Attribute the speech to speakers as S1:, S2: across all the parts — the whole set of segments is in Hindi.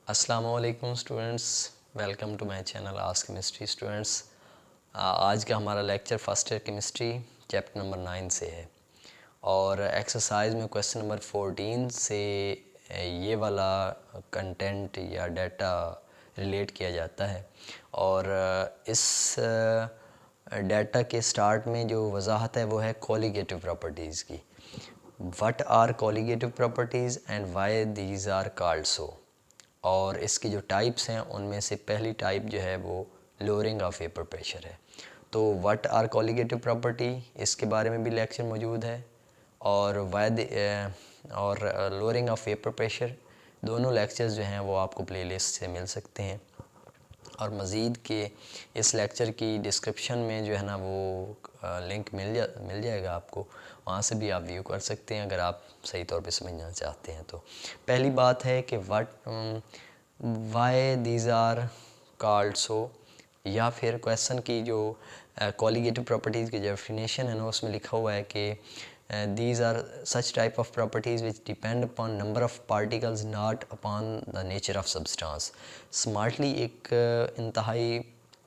S1: अस्सलामुअलैकुम students, welcome to my channel ask chemistry students. आज का हमारा lecture first year chemistry chapter number 9 से है और एक्सरसाइज में क्वेश्चन नंबर 14 से ये वाला कंटेंट या डाटा रिलेट किया जाता है। और इस डाटा के स्टार्ट में जो वजाहत है वो है कोलिगेटिव प्रॉपर्टीज़ की। What are colligative properties and why these are called so. और इसकी जो टाइप्स हैं उनमें से पहली टाइप जो है वो लोअरिंग ऑफ वेपर प्रेशर है। तो व्हाट आर कोलिगेटिव प्रॉपर्टी, इसके बारे में भी लेक्चर मौजूद है और लोअरिंग ऑफ वेपर प्रेशर, दोनों लेक्चर्स जो हैं वो आपको प्लेलिस्ट से मिल सकते हैं। और मज़ीद के इस लेक्चर की डिस्क्रिप्शन में जो है ना वो लिंक मिल जाएगा आपको, वहाँ से भी आप व्यू कर सकते हैं अगर आप सही तौर पे समझना चाहते हैं। तो पहली बात है कि why these are called so, या फिर क्वेश्चन की जो कोलिगेटिव प्रॉपर्टीज़ की डेफिनेशन है ना उसमें लिखा हुआ है कि these are such type of properties which depend upon number of particles not upon the nature of substance। Smartly एक इंतहाई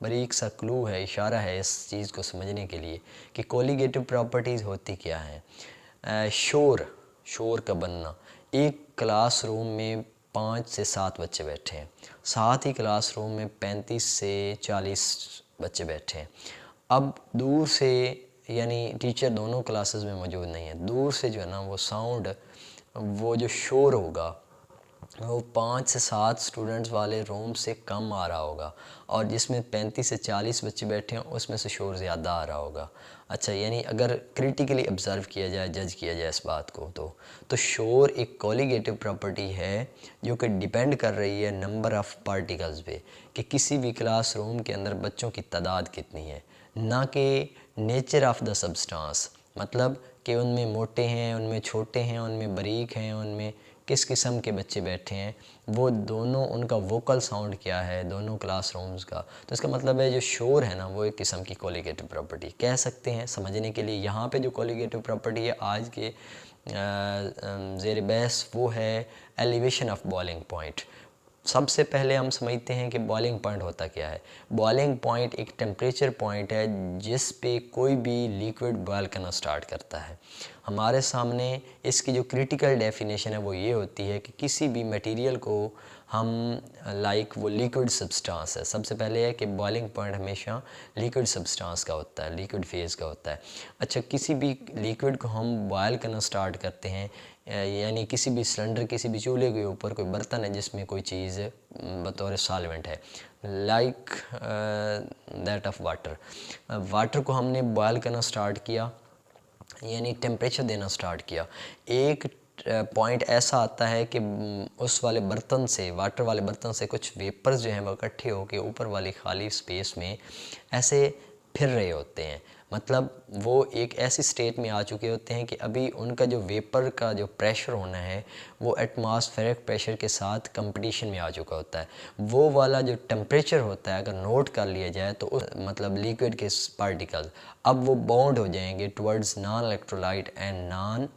S1: बारीक सा क्लू है, इशारा है इस चीज़ को समझने के लिए कि कोलिगेटिव प्रॉपर्टीज़ होती क्या हैं। शोर का बनना, एक क्लासरूम में 5 से 7 बच्चे बैठे हैं, साथ ही क्लासरूम में 35 से 40 बच्चे बैठे हैं। अब दूर से, यानी टीचर दोनों क्लासेस में मौजूद नहीं है, दूर से जो है ना वो साउंड, वो जो शोर होगा वो 5 से 7 स्टूडेंट्स वाले रूम से कम आ रहा होगा और जिसमें 35 से 40 बच्चे बैठे हैं उसमें से शोर ज़्यादा आ रहा होगा। अच्छा, यानी अगर क्रिटिकली ऑब्ज़र्व किया जाए, जज किया जाए इस बात को, तो शोर एक कोलिगेटिव प्रॉपर्टी है जो कि डिपेंड कर रही है नंबर ऑफ़ पार्टिकल्स पे, कि किसी भी क्लासरूम के अंदर बच्चों की तादाद कितनी है, ना कि नेचर ऑफ़ द सब्सटेंस, मतलब कि उनमें मोटे हैं, उनमें छोटे हैं, उनमें बारीक हैं, उनमें किस किस्म के बच्चे बैठे हैं, वो दोनों, उनका वोकल साउंड क्या है दोनों क्लासरूम्स का। तो इसका मतलब है जो शोर है ना वो एक किस्म की कोलिगेटिव प्रॉपर्टी कह सकते हैं समझने के लिए। यहाँ पे जो कोलिगेटिव प्रॉपर्टी है आज के ज़ेर बहस वो है एलिवेशन ऑफ बॉइलिंग पॉइंट। सबसे पहले हम समझते हैं कि बॉइलिंग पॉइंट होता क्या है। बॉइलिंग पॉइंट एक टेम्परेचर पॉइंट है जिस पे कोई भी लिक्विड बॉयल करना स्टार्ट करता है। हमारे सामने इसकी जो क्रिटिकल डेफिनेशन है वो ये होती है कि किसी भी मटेरियल को हम वो लिक्विड सब्सटेंस है, सबसे पहले है कि बॉइलिंग पॉइंट हमेशा लिक्विड सब्सटेंस का होता है, लिक्विड फेज़ का होता है। अच्छा, किसी भी लिक्विड को हम बॉयल करना स्टार्ट करते हैं, यानी किसी भी सिलेंडर, किसी भी चूल्हे के ऊपर कोई बर्तन है जिसमें कोई चीज़ बतौर सॉल्वेंट है, लाइक दैट ऑफ वाटर को हमने बॉयल करना स्टार्ट किया, यानी टेम्परेचर देना स्टार्ट किया। एक पॉइंट ऐसा आता है कि उस वाले बर्तन से, वाटर वाले बर्तन से कुछ वेपर्स जो हैं वो इकट्ठे होकर ऊपर वाली खाली स्पेस में ऐसे फिर रहे होते हैं, मतलब वो एक ऐसी स्टेट में आ चुके होते हैं कि अभी उनका जो वेपर का जो प्रेशर होना है वो एटमॉस्फेरिक प्रेशर के साथ कंपटीशन में आ चुका होता है। वो वाला जो टेम्परेचर होता है अगर नोट कर लिया जाए तो मतलब लिक्विड के पार्टिकल अब वो बाउंड हो जाएंगे towards non electrolyte and non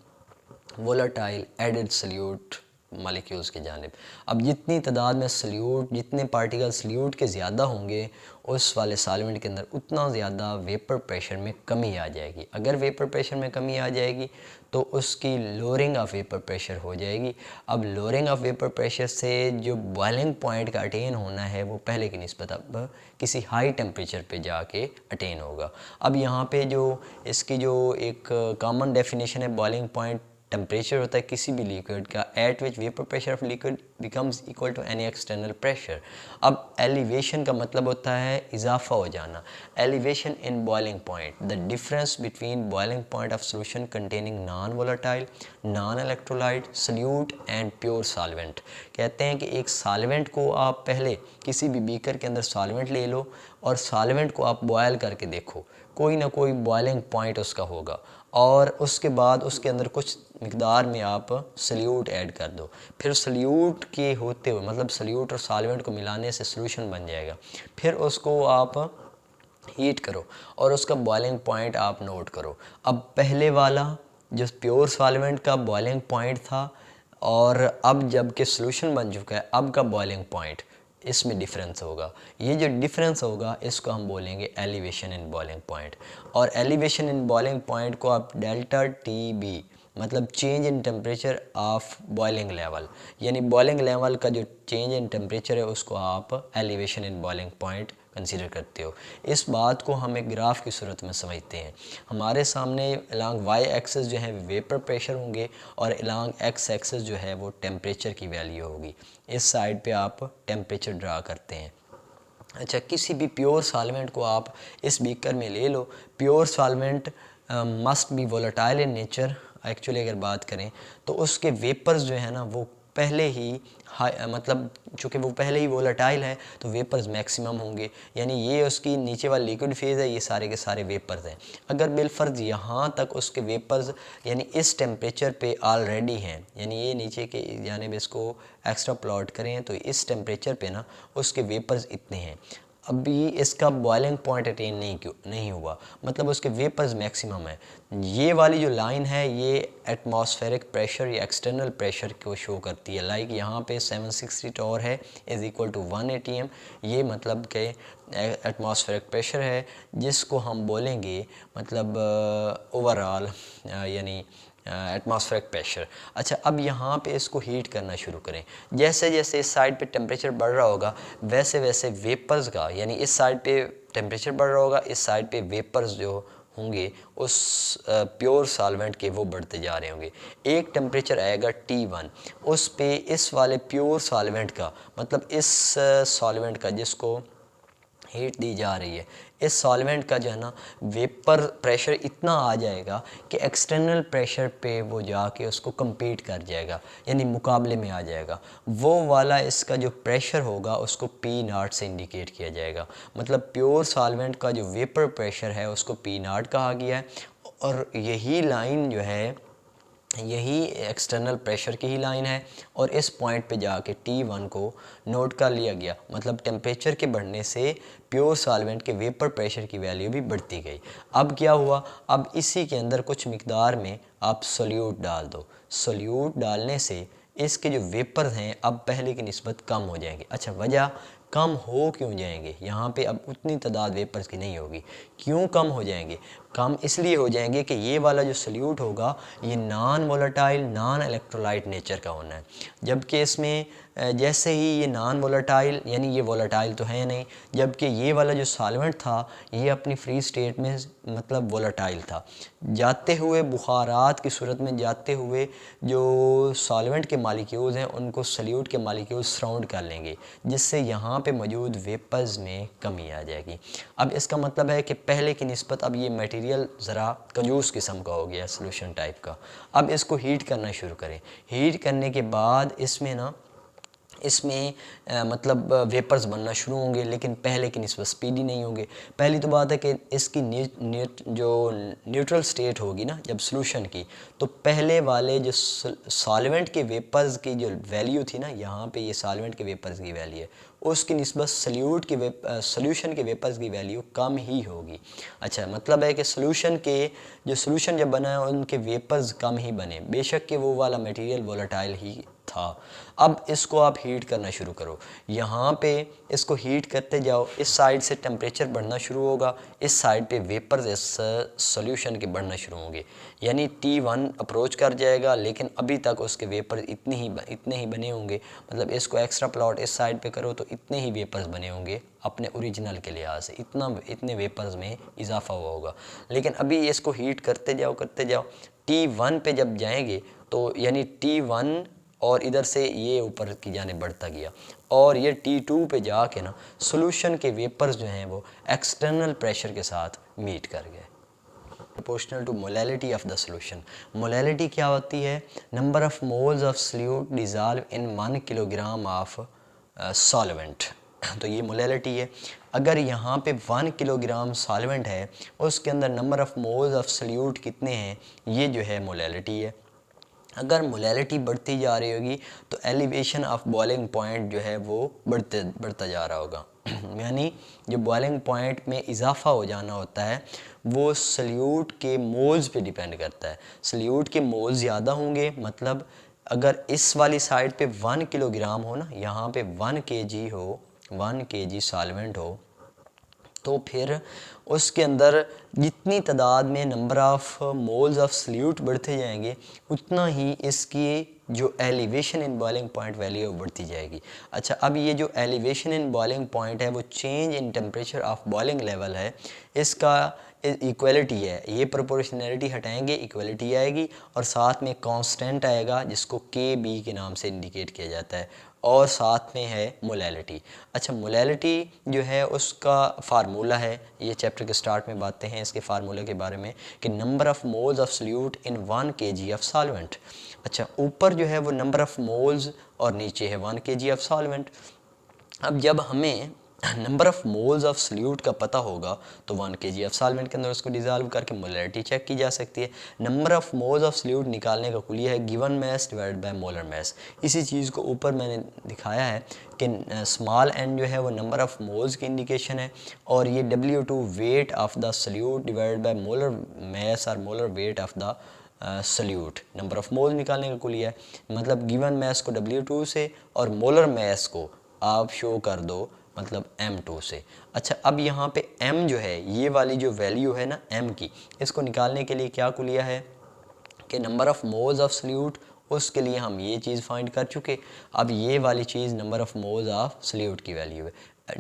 S1: volatile added solute molecules की जानिब। अब जितनी तादाद में सल्यूट, जितने पार्टिकल सल्यूट के ज़्यादा होंगे उस वाले सॉल्वेंट के अंदर, उतना ज़्यादा वेपर प्रेशर में कमी आ जाएगी। अगर वेपर प्रेशर में कमी आ जाएगी तो उसकी लोअरिंग ऑफ वेपर प्रेशर हो जाएगी। अब लोअरिंग ऑफ वेपर प्रेशर से जो बॉइलिंग पॉइंट का अटेन होना है वो पहले की निस्बत अब किसी हाई टेम्परेचर पे जाके अटेन होगा। अब यहाँ पे जो इसकी जो एक कॉमन डेफिनेशन है बॉइलिंग पॉइंट टेम्परेचर होता है किसी भी लिक्विड का at which vapour pressure of liquid becomes equal to any external pressure. अब एलिवेशन का मतलब होता है इजाफा हो जाना। Elevation in boiling point, the difference between boiling point of solution containing non volatile, non electrolyte, solute and pure solvent. कहते हैं कि एक सॉल्वेंट को आप पहले किसी भी बीकर के अंदर सॉल्वेंट ले लो और सॉल्वेंट को आप बॉयल करके देखो, कोई ना कोई बॉइलिंग पॉइंट उसका होगा, और उसके बाद उसके अंदर कुछ मिकदार में आप सल्यूट ऐड कर दो, फिर सल्यूट के होते हुए, मतलब सल्यूट और सॉल्वेंट को मिलाने से सॉल्यूशन बन जाएगा, फिर उसको आप हीट करो और उसका बॉइलिंग पॉइंट आप नोट करो। अब पहले वाला जो प्योर सॉल्वेंट का बॉइलिंग पॉइंट था और अब जब के सोल्यूशन बन चुका है, अब का बॉइलिंग पॉइंट, इसमें डिफरेंस होगा। ये जो डिफरेंस होगा इसको हम बोलेंगे एलिवेशन इन बॉइलिंग पॉइंट। और एलिवेशन इन बॉइलिंग पॉइंट को आप डेल्टा टी बी, मतलब change in temperature of boiling level, यानी बॉइलिंग लेवल का जो चेंज इन टेम्परेचर है उसको आप elevation in boiling point consider करते हो। इस बात को हम एक ग्राफ की सूरत में समझते हैं। हमारे सामने अलॉन्ग वाई एक्सेस जो है वेपर प्रेशर होंगे और अलॉन्ग एक्स एक्सेस जो है वो टेम्परेचर की वैल्यू होगी। इस साइड पे आप टेम्परेचर ड्रा करते हैं। अच्छा, किसी भी प्योर सॉल्वेंट को आप इस बीकर में ले लो। Pure solvent must be volatile in nature. Actually अगर बात करें तो उसके वेपर्स जो है ना वो पहले ही मतलब चूँकि वो पहले ही वोलेटाइल है तो वेपर्स मैक्सिमम होंगे, यानी ये उसकी नीचे वाला लिक्विड फेज़ है, ये सारे के सारे वेपर्स हैं। अगर बिलफर्ज यहाँ तक उसके वेपर्स यानी इस टेम्परेचर पे ऑलरेडी हैं, यानी ये नीचे के जानिब इसको एक्स्ट्रा प्लॉट करें तो इस टेम्परेचर पे ना उसके वेपर्स इतने हैं, अभी इसका बॉइलिंग पॉइंट अटेन नहीं हुआ, मतलब उसके वेपर्स मैक्सिमम है। ये वाली जो लाइन है ये एटमॉस्फेरिक प्रेशर या एक्सटर्नल प्रेशर को शो करती है। लाइक यहाँ पे 760 टॉर है इज़ इक्वल टू 1 ATM। ये मतलब कि एटमॉस्फेरिक प्रेशर है जिसको हम बोलेंगे मतलब ओवरऑल यानी एटमॉस्फेरिक प्रेशर। अच्छा, अब यहाँ पे इसको हीट करना शुरू करें। जैसे जैसे इस साइड पे टेम्परेचर बढ़ रहा होगा वैसे वैसे वेपर्स का, यानी इस साइड पे टेम्परेचर बढ़ रहा होगा, इस साइड पे वेपर्स जो होंगे उस प्योर सॉल्वेंट के वो बढ़ते जा रहे होंगे। एक टेम्परेचर आएगा T1, उस पे इस वाले प्योर सॉल्वेंट का, मतलब इस सॉल्वेंट का जिसको हीट दी जा रही है, इस सॉल्वेंट का जो है ना वेपर प्रेशर इतना आ जाएगा कि एक्सटर्नल प्रेशर पे वो जाके उसको compete कर जाएगा, यानी मुकाबले में आ जाएगा। वो वाला इसका जो प्रेशर होगा उसको P0 से इंडिकेट किया जाएगा। मतलब प्योर सॉल्वेंट का जो वेपर प्रेशर है उसको P0 कहा गया है। और यही लाइन जो है यही एक्सटर्नल प्रेशर की ही लाइन है और इस पॉइंट पे जाके T1 को नोट कर लिया गया। मतलब टेम्परेचर के बढ़ने से प्योर सॉल्वेंट के वेपर प्रेशर की वैल्यू भी बढ़ती गई। अब क्या हुआ, अब इसी के अंदर कुछ मिकदार में आप सोल्यूट डाल दो। सोल्यूट डालने से इसके जो वेपर्स हैं अब पहले की निस्बत कम हो जाएंगे। अच्छा, वजह कम हो क्यों जाएंगे, यहाँ पे अब उतनी तादाद वेपर्स की नहीं होगी। क्यों कम हो जाएंगे, कम इसलिए हो जाएंगे कि ये वाला जो सोल्यूट होगा ये non volatile non electrolyte nature का होना है। जबकि इसमें जैसे ही ये नॉन वोलेटाइल यानी ये वोलेटाइल तो है नहीं, जबकि ये वाला जो सॉल्वेंट था ये अपनी फ्री स्टेट में मतलब वोलेटाइल था। जाते हुए बुखारात की सूरत में जाते हुए जो सॉल्वेंट के मालिक्यूल्स हैं उनको सोल्यूट के मालिक्यूल्स सराउंड कर लेंगे, जिससे यहाँ पे मौजूद वेपर्स में कमी आ जाएगी। अब इसका मतलब है कि पहले की निस्बत अब ये मटेरियल ज़रा कंजूस किस्म का हो गया, सोल्यूशन टाइप का। अब इसको हीट करना शुरू करें। हीट करने के बाद इसमें मतलब वेपर्स बनना शुरू होंगे, लेकिन पहले की निस्बत स्पीडी नहीं होंगे। पहली तो बात है कि इसकी जो न्यूट्रल स्टेट होगी ना जब सोल्यूशन की, तो पहले वाले जो सॉल्वेंट के वेपर्स की जो वैल्यू थी ना, यहाँ पे ये सॉल्वेंट के वेपर्स की वैल्यू है, उसकी निस्बत सोल्यूशन के वेपर्स की वैल्यू कम ही होगी। अच्छा, मतलब है कि सोल्यूशन जब बना है उनके वेपर्स कम ही बने, बेशक कि वो वाला मटेरियल वोलेटाइल ही था। अब इसको आप हीट करना शुरू करो। यहाँ पे इसको हीट करते जाओ, इस साइड से टेम्परेचर बढ़ना शुरू होगा, इस साइड पे वेपर्स इस सॉल्यूशन के बढ़ना शुरू होंगे, यानी T1 अप्रोच कर जाएगा, लेकिन अभी तक उसके वेपर इतने ही बने होंगे। मतलब इसको एक्स्ट्रा प्लॉट इस साइड पे करो तो इतने ही वेपर्स बने होंगे अपने ओरिजिनल के लिहाज से, इतने वेपर्स में इजाफा हुआ होगा। लेकिन अभी इसको हीट करते जाओ T1 पे जब जाएंगे तो यानी T1 और इधर से ये ऊपर की जाने बढ़ता गया और ये T2 पे जाके ना सॉल्यूशन के वेपर्स जो हैं वो एक्सटर्नल प्रेशर के साथ मीट कर गए। Proportional to molality of the solution. Molality क्या होती है, number of moles of solute dissolve in 1 kilogram of solvent. तो ये मोलैलिटी है। अगर यहाँ पे 1 किलोग्राम सॉल्वेंट है उसके अंदर number of moles of solute कितने हैं, ये जो है मोलैलिटी है। अगर मोलैलिटी बढ़ती जा रही होगी तो एलिवेशन ऑफ बॉइलिंग पॉइंट जो है वो बढ़ता जा रहा होगा। यानी जो बॉइलिंग पॉइंट में इजाफा हो जाना होता है वो सोल्यूट के मोल्स पे डिपेंड करता है। सोल्यूट के मोल्स ज़्यादा होंगे, मतलब अगर इस वाली साइड पे 1 किलोग्राम हो ना, यहाँ पे 1 kg हो, 1 kg सॉल्वेंट हो, तो फिर उसके अंदर जितनी तादाद में number of moles of salute बढ़ते जाएंगे, उतना ही इसकी जो elevation in boiling point value है वो बढ़ती जाएगी। अच्छा, अब ये जो एलिवेशन इन बॉइलिंग पॉइंट है वो change in temperature of boiling level है, इसका इक्वलिटी है। ये प्रोपोर्शनैलिटी हटाएंगे, इक्वलिटी आएगी और साथ में कांस्टेंट आएगा जिसको के बी के नाम से इंडिकेट किया जाता है, और साथ में है मोलैलिटी। अच्छा, मोलैलिटी जो है उसका फार्मूला है, ये चैप्टर के स्टार्ट में बातें हैं इसके फार्मूले के बारे में कि number of moles of salute in 1 kg of solvent. अच्छा, ऊपर जो है वो नंबर ऑफ मोल्स और नीचे है 1 kg ऑफ सॉल्वेंट। अब जब हमें number of moles of salute का पता होगा तो 1 kg ऑफ सॉल्वेंट के अंदर उसको डिज़ोल्व करके मोलैरिटी चेक की जा सकती है। Number of moles of salute निकालने का कुलिया है given mess divided by molar mess. इसी चीज़ को ऊपर मैंने दिखाया है कि स्मॉल एन जो है वो नंबर ऑफ मोल्स की इंडिकेशन है, और ये W2 weight of the solute divided by molar mass और molar weight of the solute. Number of mole निकालने का कुलिया है, मतलब गिवन मैस को W2 से और मोलर मैस को आप शो कर दो मतलब M2 से। अच्छा, अब यहाँ पे M जो है, ये वाली जो वैल्यू है ना M की, इसको निकालने के लिए क्या कुलिया है कि number of moles of salute, उसके लिए हम ये चीज़ फाइंड कर चुके। अब ये वाली चीज़ number of moles of solute की वैल्यू है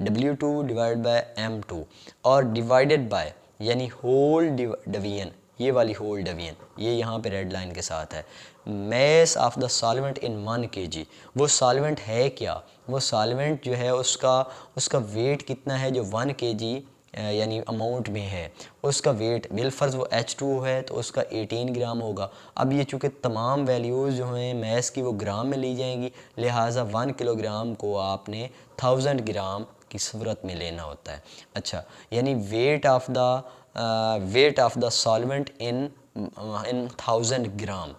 S1: W2 डिवाइड बाय M2 और डिवाइडेड बाय यानी होल डिवीजन, ये वाली होल डिवीजन ये यहाँ पे रेड लाइन के साथ है, mess of the solvent in 1 kg। वो सॉल्वेंट है क्या, वो सॉल्वेंट जो है उसका वेट कितना है जो 1 kg यानी अमाउंट में है, उसका वेट बिलफर्ज वो H2 है तो उसका 18 ग्राम होगा। अब ये चूँकि तमाम वैल्यूज़ जो हैं मैस की वो ग्राम में ली जाएंगी, लिहाजा 1 किलोग्राम को आपने 1000 ग्राम की सूरत में लेना होता है। अच्छा, यानी wait of the solvent in 1000 ग्राम।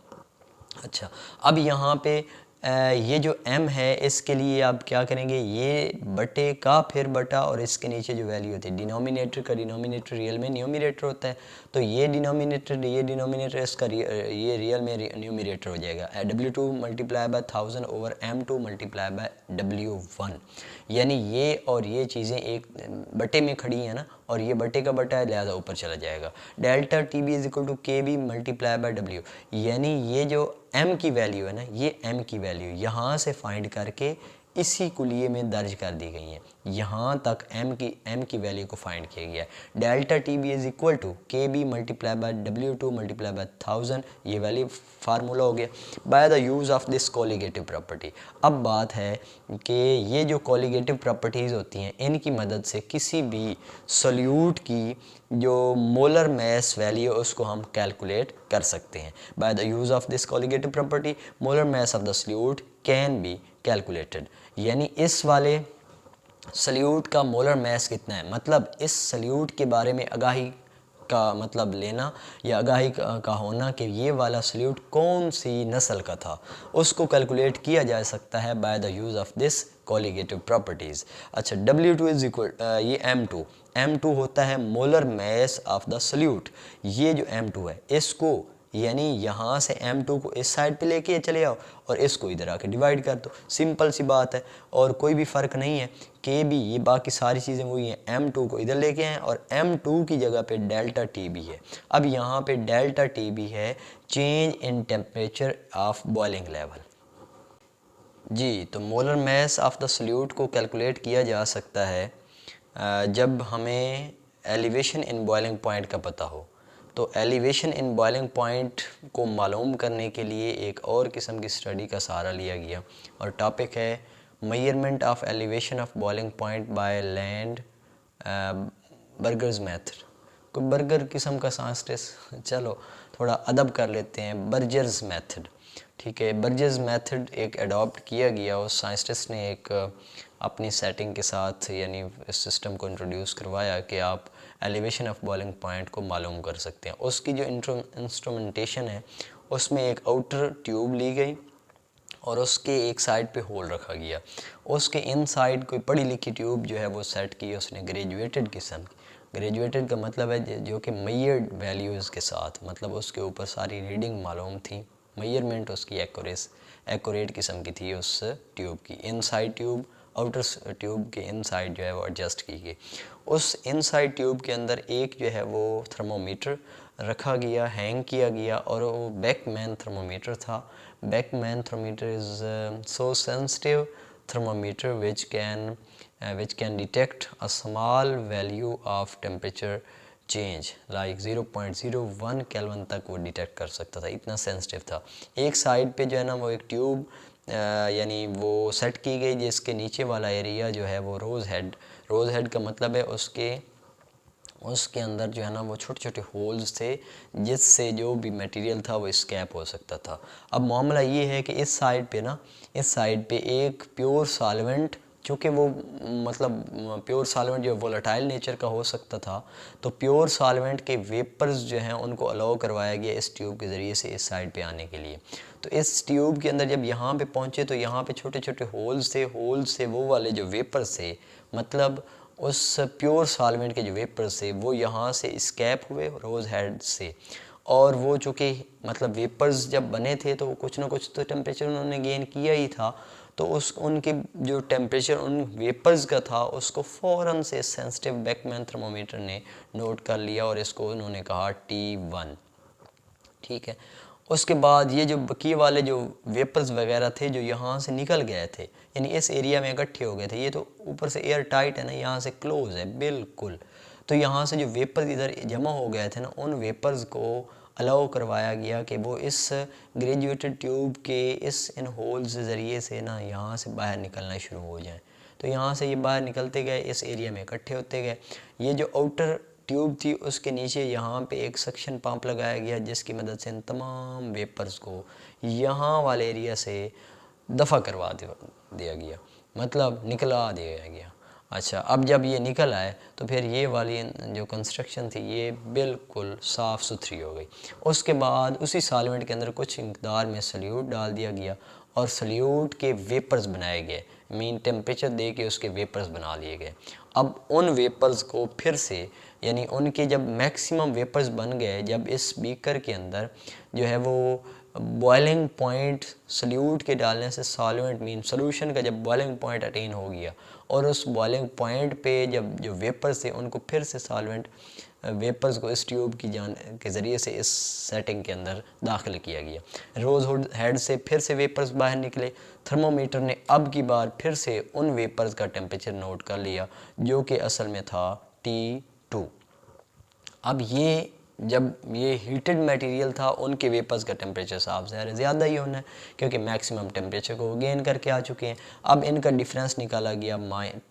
S1: अच्छा, अब यहाँ पे ये जो M है इसके लिए आप क्या करेंगे, ये बटे का फिर बटा और इसके नीचे जो वैल्यू होती है डिनोमिनेटर का, डिनोमिनेटर रियल में न्यूमरेटर होता है, तो ये डिनोमिनेटर इसका ये रियल में न्यूमरेटर हो जाएगा। W2 multiply by 1000 over M2 multiply by W1, यानी ये और ये चीज़ें एक बटे में खड़ी हैं ना, और ये बटे का बटा है लिहाजा ऊपर चला जाएगा। Delta TB is equal to KB multiply by W, यानी ये जो M की वैल्यू है ना, ये M की वैल्यू यहाँ से फाइंड करके इसी कुलिये में दर्ज कर दी गई हैं। यहाँ तक M की वैल्यू को फाइंड किया गया है। Delta TB is equal to KB multiply by W2 multiply by 1000, ये वैल्यू फार्मूला हो गया by the use of this colligative property. अब बात है कि ये जो कोलिगेटिव प्रॉपर्टीज़ होती हैं इनकी मदद से किसी भी सॉल्यूट की जो मोलर मैस वैल्यू उसको हम कैलकुलेट कर सकते हैं। Bye the use of this colligative property molar mass of the salute can be calculated, यानी इस वाले सल्यूट का मोलर मैस कितना है, मतलब इस सल्यूट के बारे में आगाही का मतलब लेना या आगाही का होना कि ये वाला सल्यूट कौन सी नस्ल का था, उसको कैलकुलेट किया जा सकता है bye the use of this colligative properties. अच्छा, W2 इज इक्वल ये M2 होता है molar mass of the salute. ये जो M2 है इसको यानी यहाँ से M2 को इस साइड पे लेके चले आओ और इसको इधर आके डिवाइड कर दो, सिंपल सी बात है और कोई भी फ़र्क नहीं है। KB ये बाकी सारी चीज़ें वही हैं, M2 को इधर लेके आए और M2 की जगह पे डेल्टा TB है। अब यहाँ पे डेल्टा TB है change in temperature of boiling level. जी, तो molar mass of the solute को कैलकुलेट किया जा सकता है जब हमें एलिवेशन इन बॉइलिंग पॉइंट का पता हो। तो एलिवेशन इन बॉइलिंग पॉइंट को मालूम करने के लिए एक और किस्म की स्टडी का सहारा लिया गया और टॉपिक है measurement of elevation of boiling point by land burgers method. कोई बर्गर किस्म का साइंटिस्ट, चलो थोड़ा अदब कर लेते हैं, बर्जर्स मेथड। ठीक है, बर्जर्स मेथड एक अडॉप्ट किया गया, उस साइंटिस्ट ने एक अपनी सेटिंग के साथ यानी इस सिस्टम को इंट्रोड्यूस करवाया कि आप एलिवेशन ऑफ बॉइलिंग पॉइंट को मालूम कर सकते हैं। उसकी जो इंस्ट्रूमेंटेशन है उसमें एक आउटर ट्यूब ली गई और उसके एक साइड पे होल रखा गया, उसके इन साइड कोई पढ़ी लिखी ट्यूब जो है वो सेट की उसने ग्रेजुएटेड किस्म की। ग्रेजुएटेड का मतलब है जो कि मेजर्ड वैल्यूज़ के साथ, मतलब उसके ऊपर सारी रीडिंग मालूम थी, मेजरमेंट उसकी एक्यूरेट किस्म की थी उस ट्यूब की। इनसाइड ट्यूब आउटर ट्यूब के इनसाइड जो है वो एडजस्ट की गई। उस इनसाइड ट्यूब के अंदर एक जो है वो थर्मोमीटर रखा गया, हैंग किया गया, और वो बेकमैन थर्मोमीटर था। Beckmann thermometer is so sensitive thermometer which can detect a small value of temperature change like 0.01 kelvin तक वो डिटेक्ट कर सकता था, इतना सेंसिटिव था। एक साइड पे जो है ना वो एक ट्यूब यानी वो सेट की गई जिसके नीचे वाला एरिया जो है वो रोज़ हेड का मतलब है उसके अंदर जो है ना वो छोटे छोटे होल्स थे जिससे जो भी मटेरियल था वो स्कैप हो सकता था। अब मामला ये है कि इस साइड पे एक प्योर सॉल्वेंट, चूँकि वो मतलब प्योर सॉल्वेंट जो वोलेटाइल नेचर का हो सकता था, तो प्योर सॉल्वेंट के वेपर्स जो हैं उनको अलाउ करवाया गया इस ट्यूब के ज़रिए से इस साइड पे आने के लिए। तो इस ट्यूब के अंदर जब यहाँ पे पहुँचे तो यहाँ पे छोटे छोटे होल्स थे वो वाले जो वेपर्स थे, मतलब उस प्योर सॉल्वेंट के जो वेपर्स थे वो यहाँ से स्कैप हुए रोज़ हेड से, और वो चूँकि मतलब वेपर्स जब बने थे तो कुछ ना कुछ तो टेम्परेचर उन्होंने गेन किया ही था, तो उनके जो टेम्परेचर उन वेपर्स का था उसको फ़ौरन से सेंसिटिव बेकमैन थर्मोमीटर ने नोट कर लिया और इसको उन्होंने कहा T1। ठीक है, उसके बाद ये जो बकी वाले जो वेपर्स वगैरह थे जो यहाँ से निकल गए थे, यानी इस एरिया में इकट्ठे हो गए थे, ये तो ऊपर से एयर टाइट है ना, यहाँ से क्लोज है बिल्कुल, तो यहाँ से जो वेपर्स इधर जमा हो गए थे ना, उन वेपर्स को अलाउ करवाया गया कि वो इस ग्रेजुएटेड ट्यूब के इन होल्स ज़रिए से ना यहाँ से बाहर निकलना शुरू हो जाएं। तो यहाँ से ये बाहर निकलते गए, इस एरिया में इकट्ठे होते गए। ये जो आउटर ट्यूब थी उसके नीचे यहाँ पे एक सक्शन पंप लगाया गया जिसकी मदद से इन तमाम वेपर्स को यहाँ वाले एरिया से दफ़ा करवा दिया गया, मतलब निकला दिया गया। अच्छा, अब जब ये निकल आए तो फिर ये वाली जो कंस्ट्रक्शन थी ये बिल्कुल साफ़ सुथरी हो गई। उसके बाद उसी सॉल्वेंट के अंदर कुछ मकदार में सल्यूट डाल दिया गया और सल्यूट के वेपर्स बनाए गए, मीन टेम्परेचर दे के उसके वेपर्स बना लिए गए। अब उन वेपर्स को फिर से, यानी उनके जब मैक्सिमम वेपर्स बन गए, जब इस बीकर के अंदर जो है वो बॉइलिंग पॉइंट सल्यूट के डालने से सॉल्वेंट मीन सोल्यूशन का जब बॉइलिंग पॉइंट अटेन हो गया और उस बॉइलिंग पॉइंट पे जब जो वेपर्स थे उनको फिर से सॉल्वेंट वेपर्स को इस ट्यूब की जान के ज़रिए से इस सेटिंग के अंदर दाखिल किया गया। रोज़ हेड से फिर से वेपर्स बाहर निकले। थर्मोमीटर ने अब की बार फिर से उन वेपर्स का टेम्परेचर नोट कर लिया जो कि असल में था T2। अब ये जब ये हीटेड मटेरियल था उनके वेपर्स का टेम्परेचर साफ ज़्यादा ही होना है क्योंकि मैक्सिमम टेम्परेचर को गेन करके आ चुके हैं। अब इनका डिफरेंस निकाला गया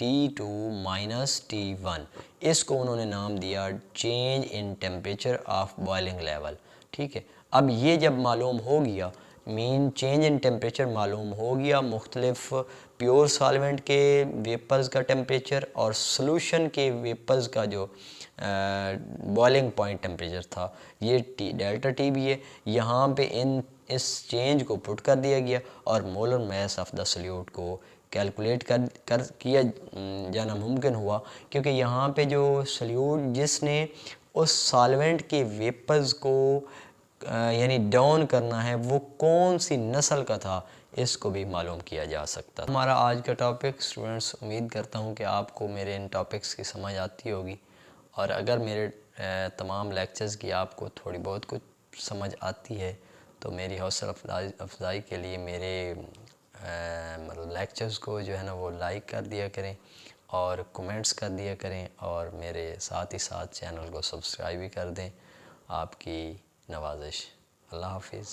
S1: T2 माइनस T1, इसको उन्होंने नाम दिया change in temperature of boiling level. ठीक है, अब ये जब मालूम हो गया, मीन चेंज इन टेम्परेचर मालूम हो गया, मुख्तलिफ प्योर सॉल्वेंट के वेपर्स का टेम्परेचर और सोल्यूशन के वेपर्स का जो बॉइलिंग पॉइंट टेम्परेचर था, ये डेल्टा टी भी है। यहाँ पे इस चेंज को पुट कर दिया गया और molar mass of the solute को कैलकुलेट किया जाना मुमकिन हुआ, क्योंकि यहाँ पे जो सल्यूट जिसने उस सॉल्वेंट के वेपर्स को यानी डाउन करना है वो कौन सी नस्ल का था, इसको भी मालूम किया जा सकता। हमारा आज का टॉपिक स्टूडेंट्स, उम्मीद करता हूँ कि आपको मेरे इन टॉपिक्स की समझ आती होगी, और अगर मेरे तमाम लेक्चर्स की आपको थोड़ी बहुत कुछ समझ आती है तो मेरी हौसला अफजाई के लिए मेरे मतलब लेक्चर्स को जो है ना वो लाइक कर दिया करें और कमेंट्स कर दिया करें, और मेरे साथ ही साथ चैनल को सब्सक्राइब भी कर दें। आपकी नवाजिश। अल्लाह हाफिज़।